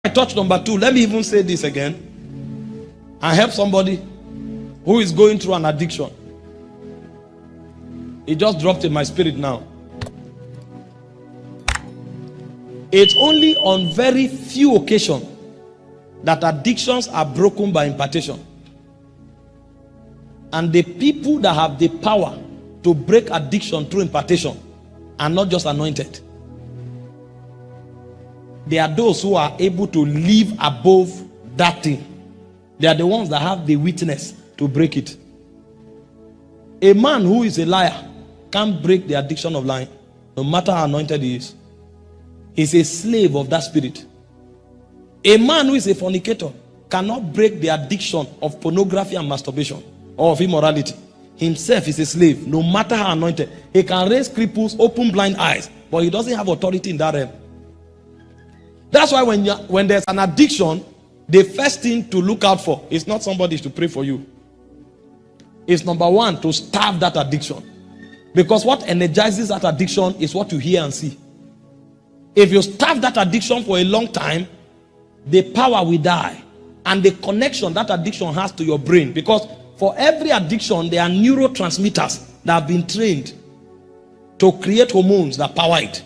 I touch number 2, let me even say this again. I help somebody who is going through an addiction. It just dropped in my spirit now. It's only on very few occasions that addictions are broken by impartation. And the people that have the power to break addiction through impartation are not just anointed. They are those who are able to live above that thing. They are the ones that have the witness to break it. A man who is a liar can't break the addiction of lying, no matter how anointed he is. He's a slave of that spirit. A man who is a fornicator cannot break the addiction of pornography and masturbation or of immorality. Himself is a slave, no matter how anointed. He can raise cripples, open blind eyes, but he doesn't have authority in that realm. That's why when there's an addiction, the first thing to look out for is not somebody to pray for you. It's number 1, to starve that addiction. Because what energizes that addiction is what you hear and see. If you starve that addiction for a long time, the power will die. And the connection that addiction has to your brain. Because for every addiction, there are neurotransmitters that have been trained to create hormones that power it.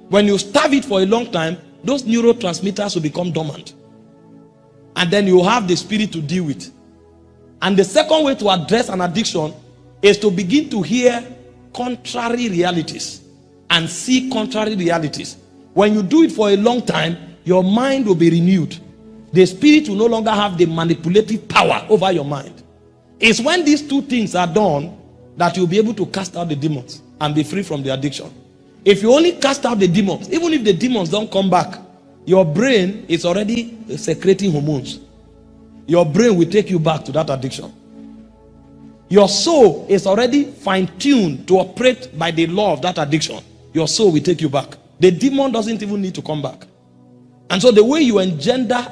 When you starve it for a long time, those neurotransmitters will become dormant. And then you have the spirit to deal with. And the second way to address an addiction is to begin to hear contrary realities and see contrary realities. When you do it for a long time, your mind will be renewed. The spirit will no longer have the manipulative power over your mind. It's when these two things are done that you'll be able to cast out the demons and be free from the addiction. If you only cast out the demons, even if the demons don't come back, your brain is already secreting hormones. Your brain will take you back to that addiction. Your soul is already fine-tuned to operate by the law of that addiction. Your soul will take you back. The demon doesn't even need to come back. And so the way you engender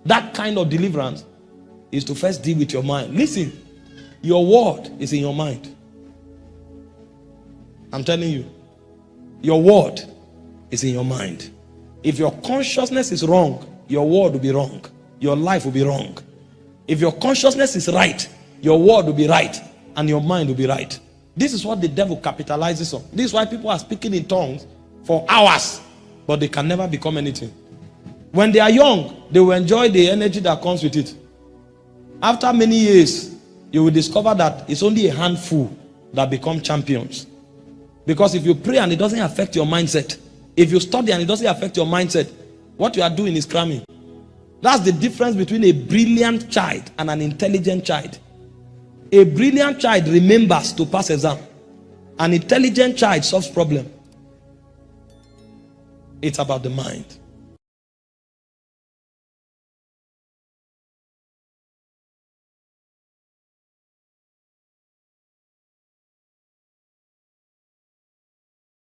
that kind of deliverance is to first deal with your mind. Listen, your word is in your mind. I'm telling you, your word is in your mind. If your consciousness is wrong, your word will be wrong. Your life will be wrong. If your consciousness is right, your word will be right, and your mind will be right. This is what the devil capitalizes on. This is why people are speaking in tongues for hours, but they can never become anything. When they are young, they will enjoy the energy that comes with it. After many years, you will discover that it's only a handful that become champions. Because if you pray and it doesn't affect your mindset, if you study and it doesn't affect your mindset, what you are doing is cramming. That's the difference between a brilliant child and an intelligent child. A brilliant child remembers to pass exam. An intelligent child solves problem. It's about the mind.